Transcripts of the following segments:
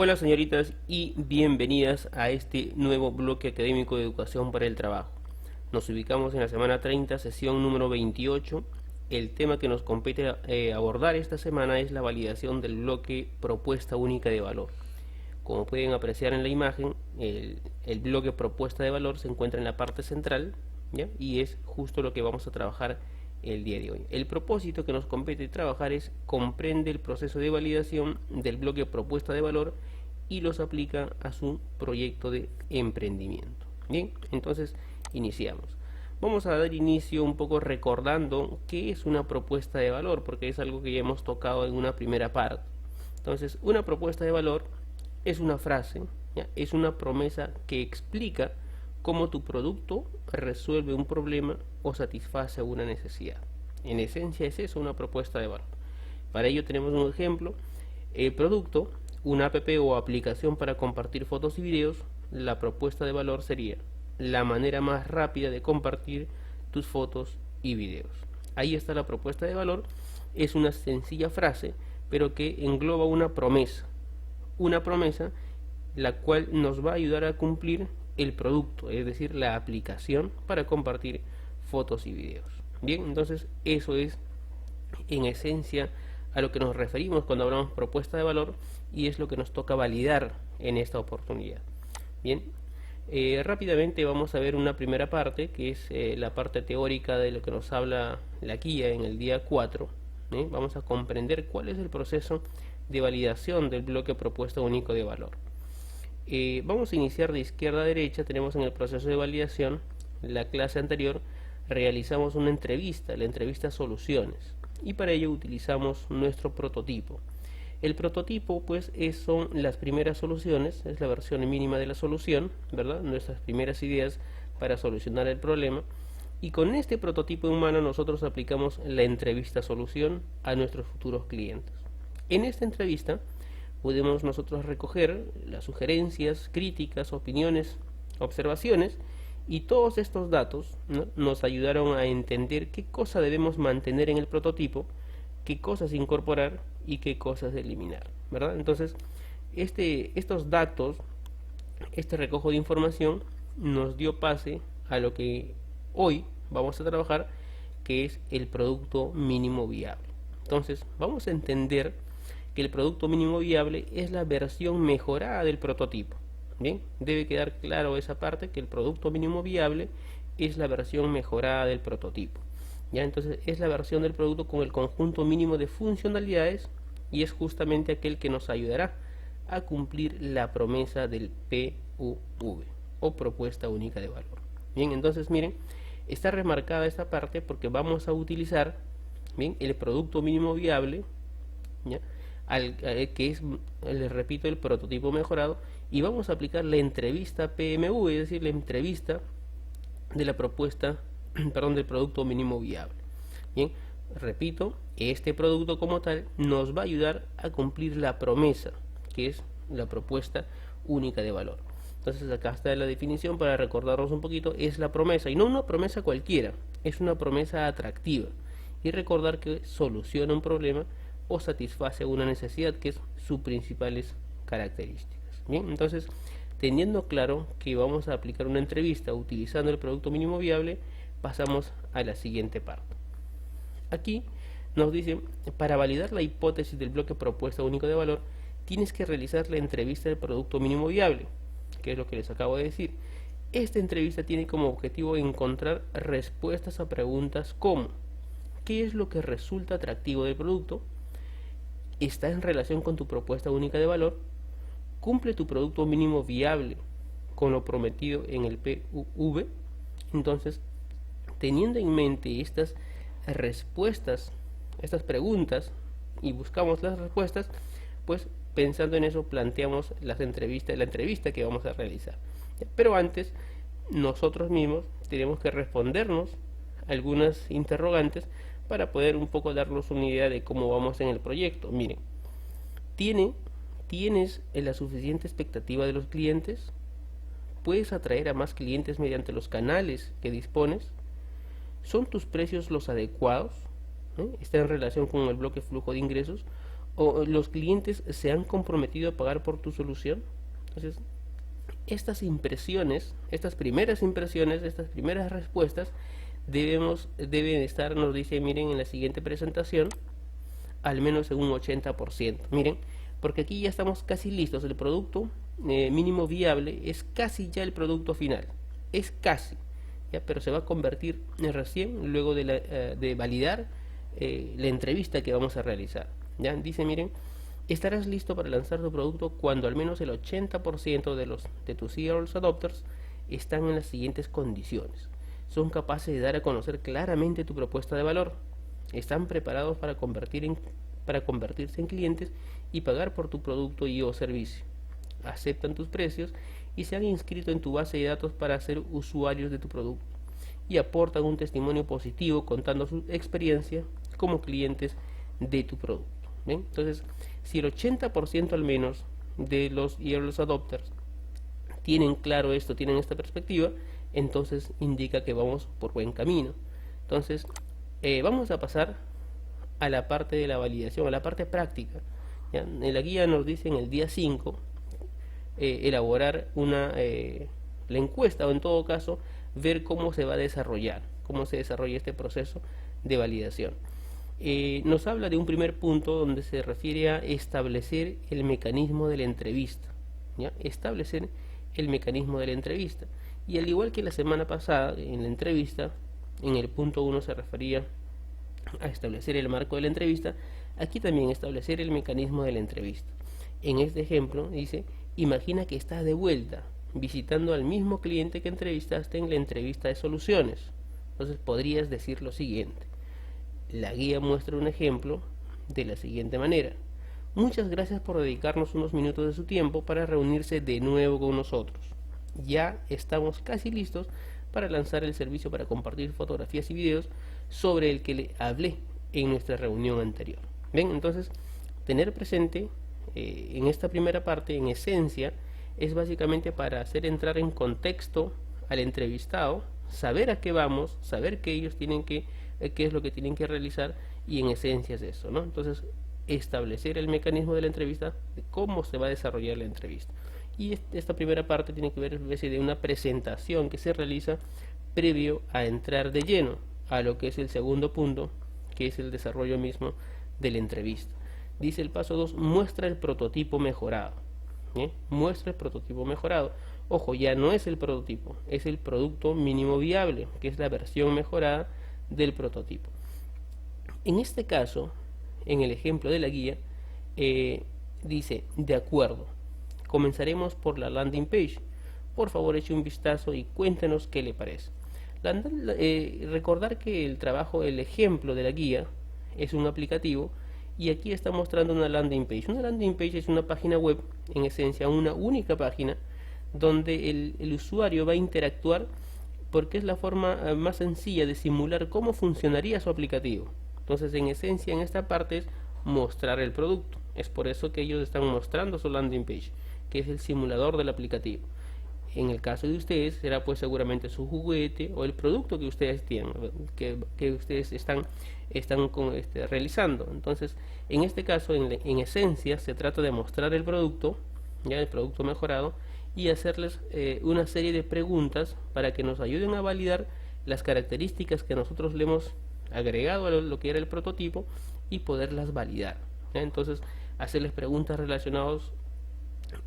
Hola señoritas y bienvenidas a este nuevo bloque académico de educación para el trabajo. Nos ubicamos en la semana 30, sesión número 28. El tema que nos compete abordar esta semana es la validación del bloque propuesta única de valor. Como pueden apreciar en la imagen, el bloque propuesta de valor se encuentra en la parte central, ¿ya? Y es justo lo que vamos a trabajar el día de hoy. El propósito que nos compete trabajar es comprende el proceso de validación del bloque propuesta de valor y los aplica a su proyecto de emprendimiento. Bien, entonces iniciamos. Vamos a dar inicio un poco recordando qué es una propuesta de valor, porque es algo que ya hemos tocado en una primera parte. Entonces, una propuesta de valor es una frase, ¿ya? Es una promesa que explica cómo tu producto resuelve un problema o satisface una necesidad. En esencia es eso, una propuesta de valor. Para ello tenemos un ejemplo. El producto, una app o aplicación para compartir fotos y videos. La propuesta de valor sería la manera más rápida de compartir tus fotos y videos. Ahí está la propuesta de valor. Es una sencilla frase, pero que engloba una promesa. Una promesa la cual nos va a ayudar a cumplir el producto, es decir, la aplicación para compartir fotos y videos. Bien, entonces eso es en esencia a lo que nos referimos cuando hablamos propuesta de valor y es lo que nos toca validar en esta oportunidad. Bien, rápidamente vamos a ver una primera parte que es la parte teórica de lo que nos habla la guía en el día 4. Vamos a comprender cuál es el proceso de validación del bloque propuesta único de valor. Vamos a iniciar de izquierda a derecha. Tenemos en el proceso de validación, la clase anterior realizamos una entrevista, la entrevista soluciones, y para ello utilizamos nuestro prototipo. El prototipo pues son las primeras soluciones, es la versión mínima de la solución, ¿verdad? Nuestras primeras ideas para solucionar el problema, y con este prototipo humano nosotros aplicamos la entrevista solución a nuestros futuros clientes. En esta entrevista podemos nosotros recoger las sugerencias, críticas, opiniones, observaciones, y todos estos datos, ¿no?, nos ayudaron a entender qué cosa debemos mantener en el prototipo, qué cosas incorporar y qué cosas eliminar, ¿verdad? Entonces, estos datos, este recojo de información nos dio pase a lo que hoy vamos a trabajar, que es el producto mínimo viable. Entonces, vamos a entender que el producto mínimo viable es la versión mejorada del prototipo. Bien, debe quedar claro esa parte, que el producto mínimo viable es la versión mejorada del prototipo. Ya, entonces es la versión del producto con el conjunto mínimo de funcionalidades y es justamente aquel que nos ayudará a cumplir la promesa del PUV o propuesta única de valor. Bien, entonces miren, está remarcada esta parte porque vamos a utilizar, bien, el producto mínimo viable, ¿ya?, que es, les repito, el prototipo mejorado, y vamos a aplicar la entrevista PMV, es decir, la entrevista de la propuesta, perdón, del producto mínimo viable. Bien, repito, este producto como tal nos va a ayudar a cumplir la promesa, que es la propuesta única de valor. Entonces acá está la definición para recordarnos un poquito, es la promesa, y no una promesa cualquiera, es una promesa atractiva, y recordar que soluciona un problema o satisface una necesidad, que es sus principales características. Bien, entonces, teniendo claro que vamos a aplicar una entrevista utilizando el producto mínimo viable, pasamos a la siguiente parte. Aquí nos dice, para validar la hipótesis del bloque propuesta único de valor, tienes que realizar la entrevista del producto mínimo viable, que es lo que les acabo de decir. Esta entrevista tiene como objetivo encontrar respuestas a preguntas como: ¿qué es lo que resulta atractivo del producto? ¿Está en relación con tu propuesta única de valor? ¿Cumple tu producto mínimo viable con lo prometido en el PUV? Entonces, teniendo en mente estas respuestas, estas preguntas, y buscamos las respuestas, pues pensando en eso planteamos la entrevista que vamos a realizar. Pero antes, nosotros mismos tenemos que respondernos algunas interrogantes para poder un poco darnos una idea de cómo vamos en el proyecto. Miren, ¿tienes la suficiente expectativa de los clientes? ¿Puedes atraer a más clientes mediante los canales que dispones? ¿Son tus precios los adecuados? ¿Está en relación con el bloque flujo de ingresos? o los clientes se han comprometido a pagar por tu solución. Entonces, estas impresiones, estas primeras impresiones, estas primeras respuestas deben estar, nos dice, miren, en la siguiente presentación, al menos en un 80%. Miren, porque aquí ya estamos casi listos. El producto mínimo viable es casi ya el producto final. Es casi, ¿ya? Pero se va a convertir recién luego de validar la entrevista que vamos a realizar. ¿Ya? Dice, miren, estarás listo para lanzar tu producto cuando al menos el 80% de tus early adopters están en las siguientes condiciones. Son capaces de dar a conocer claramente tu propuesta de valor. Están preparados para convertirse en clientes y pagar por tu producto y o servicio. Aceptan tus precios y se han inscrito en tu base de datos para ser usuarios de tu producto. Y aportan un testimonio positivo contando su experiencia como clientes de tu producto. ¿Ven? Entonces, si el 80% al menos de los early adopters tienen claro esto, tienen esta perspectiva, entonces indica que vamos por buen camino. Entonces, vamos a pasar a la parte de la validación, a la parte práctica. ¿Ya? En la guía nos dice en el día 5 elaborar la encuesta, o en todo caso ver cómo se va a desarrollar, cómo se desarrolla este proceso de validación. Nos habla de un primer punto donde se refiere a establecer el mecanismo de la entrevista. ¿Ya? Establecer el mecanismo de la entrevista. Y al igual que la semana pasada, en la entrevista, en el punto 1 se refería a establecer el marco de la entrevista, aquí también establecer el mecanismo de la entrevista. En este ejemplo dice, imagina que estás de vuelta visitando al mismo cliente que entrevistaste en la entrevista de soluciones. Entonces podrías decir lo siguiente. La guía muestra un ejemplo de la siguiente manera. Muchas gracias por dedicarnos unos minutos de su tiempo para reunirse de nuevo con nosotros. Ya estamos casi listos para lanzar el servicio para compartir fotografías y videos sobre el que le hablé en nuestra reunión anterior. ¿Ven? Entonces, tener presente en esta primera parte, en esencia, es básicamente para hacer entrar en contexto al entrevistado, saber a qué vamos, saber qué ellos tienen qué es lo que tienen que realizar, y en esencia es eso, ¿no? Entonces, establecer el mecanismo de la entrevista, de cómo se va a desarrollar la entrevista. Y esta primera parte tiene que ver con de una presentación que se realiza previo a entrar de lleno a lo que es el segundo punto, que es el desarrollo mismo de la entrevista. Dice el paso 2, muestra el prototipo mejorado. Muestra el prototipo mejorado. Ojo, ya no es el prototipo, es el producto mínimo viable, que es la versión mejorada del prototipo. En este caso, en el ejemplo de la guía, dice, de acuerdo, comenzaremos por la landing page. Por favor, eche un vistazo y cuéntenos qué le parece. Recordar que el trabajo, el ejemplo de la guía es un aplicativo, y aquí está mostrando una landing page. Una landing page es una página web, en esencia una única página, donde el usuario va a interactuar, porque es la forma más sencilla de simular cómo funcionaría su aplicativo. Entonces, en esencia, en esta parte es mostrar el producto. Es por eso que ellos están mostrando su landing page, que es el simulador del aplicativo. En el caso de ustedes será pues seguramente su juguete o el producto que ustedes tienen, que ustedes están realizando. Entonces, en este caso, en esencia, se trata de mostrar el producto, ya el producto mejorado, y hacerles una serie de preguntas para que nos ayuden a validar las características que nosotros le hemos agregado a lo que era el prototipo y poderlas validar. ¿Ya? Entonces, hacerles preguntas relacionadas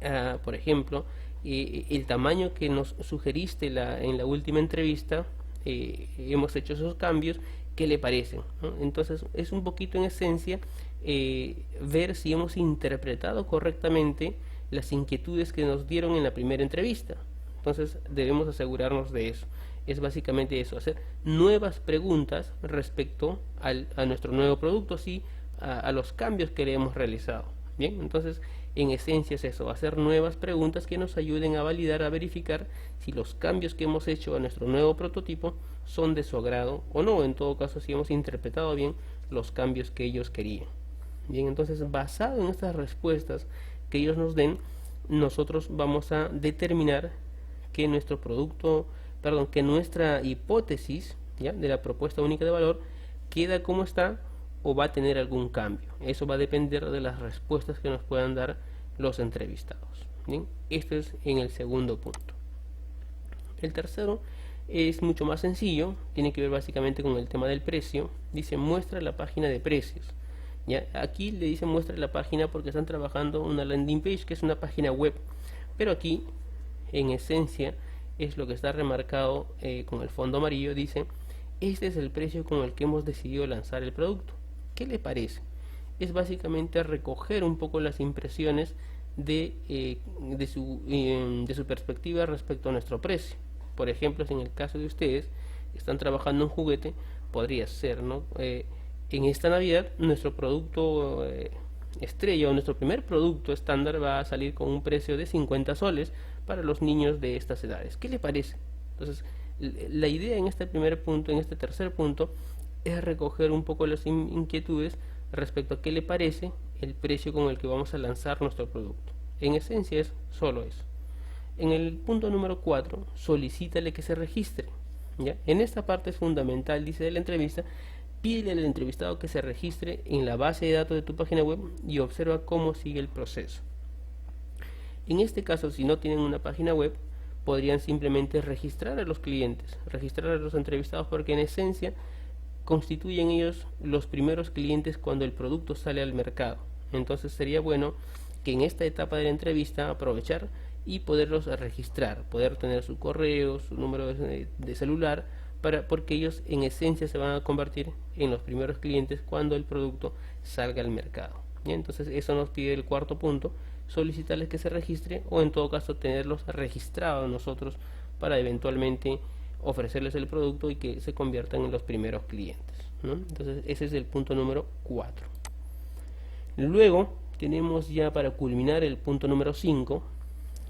a, por ejemplo, el tamaño que nos sugeriste en la última entrevista, hemos hecho esos cambios, ¿qué le parecen? ¿No? Entonces, es un poquito en esencia ver si hemos interpretado correctamente las inquietudes que nos dieron en la primera entrevista. Entonces, debemos asegurarnos de eso. Es básicamente eso, hacer nuevas preguntas respecto a nuestro nuevo producto, sí, a los cambios que le hemos realizado. Bien, entonces, en esencia es eso, hacer nuevas preguntas que nos ayuden a validar, a verificar si los cambios que hemos hecho a nuestro nuevo prototipo son de su agrado o no, en todo caso si hemos interpretado bien los cambios que ellos querían. Bien, entonces, basado en estas respuestas que ellos nos den, nosotros vamos a determinar que nuestro producto, que nuestra hipótesis, ¿ya?, de la propuesta única de valor queda como está, o va a tener algún cambio. Eso va a depender de las respuestas que nos puedan dar los entrevistados. Bien, esto es en el segundo punto. El tercero es mucho más sencillo, tiene que ver básicamente con el tema del precio. Dice muestra la página de precios. ¿Ya? Aquí le dice muestra la página porque están trabajando una landing page que es una página web, pero aquí en esencia es lo que está remarcado con el fondo amarillo. Dice este es el precio con el que hemos decidido lanzar el producto. ¿Qué le parece? Es básicamente recoger un poco las impresiones de su perspectiva respecto a nuestro precio. Por ejemplo, si en el caso de ustedes están trabajando un juguete, podría ser, ¿no? En esta Navidad nuestro producto estrella o nuestro primer producto estándar va a salir con un precio de 50 soles para los niños de estas edades. ¿Qué le parece? Entonces, la idea en este primer punto, en este tercer punto, es recoger un poco las inquietudes respecto a qué le parece el precio con el que vamos a lanzar nuestro producto. En esencia es solo eso. En el punto número 4, solicítale que se registre. ¿Ya? En esta parte es fundamental, dice de la entrevista, pídele al entrevistado que se registre en la base de datos de tu página web y observa cómo sigue el proceso. En este caso, si no tienen una página web, podrían simplemente registrar a los clientes, registrar a los entrevistados, porque en esencia constituyen ellos los primeros clientes cuando el producto sale al mercado. Entonces sería bueno que en esta etapa de la entrevista aprovechar y poderlos registrar, poder tener su correo, su número de celular, porque ellos en esencia se van a convertir en los primeros clientes cuando el producto salga al mercado. ¿Y? Entonces eso nos pide el cuarto punto, solicitarles que se registre o en todo caso tenerlos registrados nosotros para eventualmente ofrecerles el producto y que se conviertan en los primeros clientes, ¿no? Entonces ese es el punto número 4. Luego tenemos ya para culminar el punto número 5,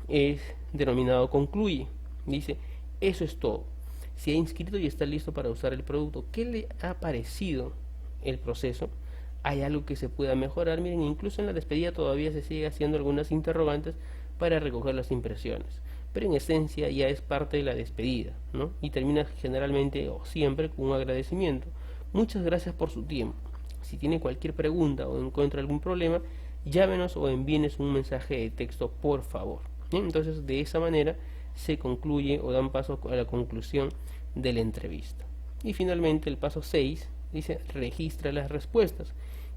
es denominado concluye. Dice, eso es todo. Se ha inscrito y está listo para usar el producto. ¿Qué le ha parecido el proceso? ¿Hay algo que se pueda mejorar? Miren, incluso en la despedida todavía se sigue haciendo algunas interrogantes para recoger las impresiones, pero en esencia ya es parte de la despedida, ¿no? Y termina generalmente o siempre con un agradecimiento. Muchas gracias por su tiempo. Si tiene cualquier pregunta o encuentra algún problema, llámenos o envíenos un mensaje de texto, por favor. ¿Bien? Entonces, de esa manera se concluye o dan paso a la conclusión de la entrevista. Y finalmente, el paso 6 dice, registra las respuestas.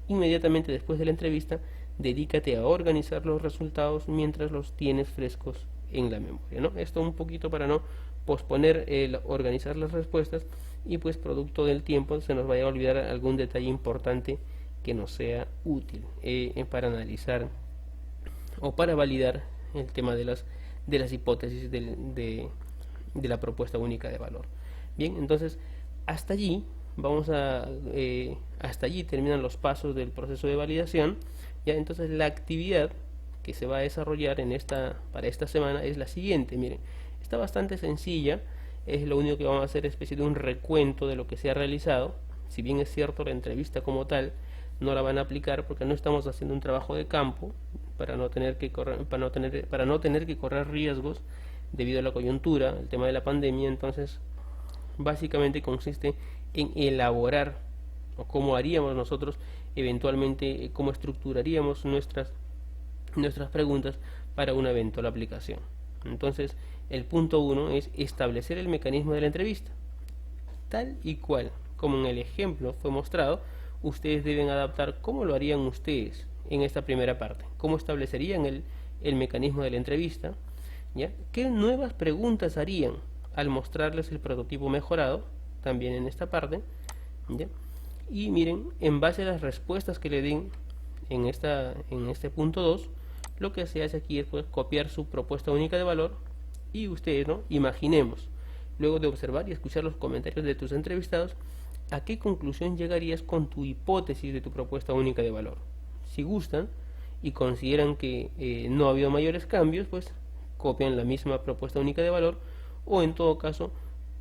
Inmediatamente después de la entrevista, dedícate a organizar los resultados mientras los tienes frescos en la memoria, ¿no? Esto un poquito para no posponer el organizar las respuestas y pues producto del tiempo se nos vaya a olvidar algún detalle importante que nos sea útil para analizar o para validar el tema de las hipótesis de la propuesta única de valor. Bien, entonces hasta allí hasta allí terminan los pasos del proceso de validación. Ya, entonces la actividad que se va a desarrollar para esta semana es la siguiente. Miren, está bastante sencilla. Es lo único que vamos a hacer, es especie de un recuento de lo que se ha realizado. Si bien es cierto, la entrevista como tal no la van a aplicar porque no estamos haciendo un trabajo de campo para no tener que correr riesgos debido a la coyuntura, el tema de la pandemia. Entonces básicamente consiste en elaborar o cómo haríamos nosotros eventualmente, cómo estructuraríamos nuestras preguntas para una eventual aplicación. Entonces el punto 1 es establecer el mecanismo de la entrevista tal y cual como en el ejemplo fue mostrado. Ustedes deben adaptar cómo lo harían ustedes en esta primera parte, cómo establecerían el mecanismo de la entrevista, ¿ya? ¿Qué nuevas preguntas harían al mostrarles el prototipo mejorado? También en esta parte, ¿ya? Y miren, en base a las respuestas que le den en este punto 2, lo que se hace aquí es pues copiar su propuesta única de valor y ustedes, ¿no? Imaginemos, luego de observar y escuchar los comentarios de tus entrevistados, ¿a qué conclusión llegarías con tu hipótesis de tu propuesta única de valor? Si gustan y consideran que no ha habido mayores cambios, pues copian la misma propuesta única de valor, o en todo caso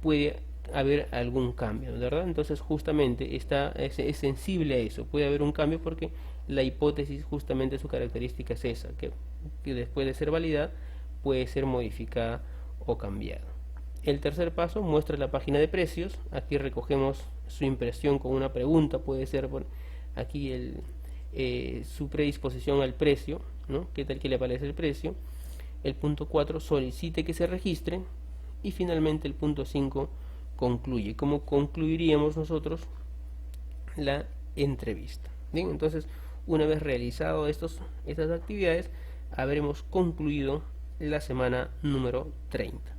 puede haber algún cambio, ¿verdad? Entonces justamente es sensible a eso, puede haber un cambio porque la hipótesis, justamente su característica es esa, que después de ser validada puede ser modificada o cambiada. El tercer paso muestra la página de precios. Aquí recogemos su impresión con una pregunta, puede ser aquí su predisposición al precio, ¿no? ¿Qué tal que le parece el precio? El punto 4 solicite que se registre y finalmente el punto 5 concluye. ¿Cómo concluiríamos nosotros la entrevista? Bien, entonces una vez realizado estas actividades habremos concluido la semana número 30.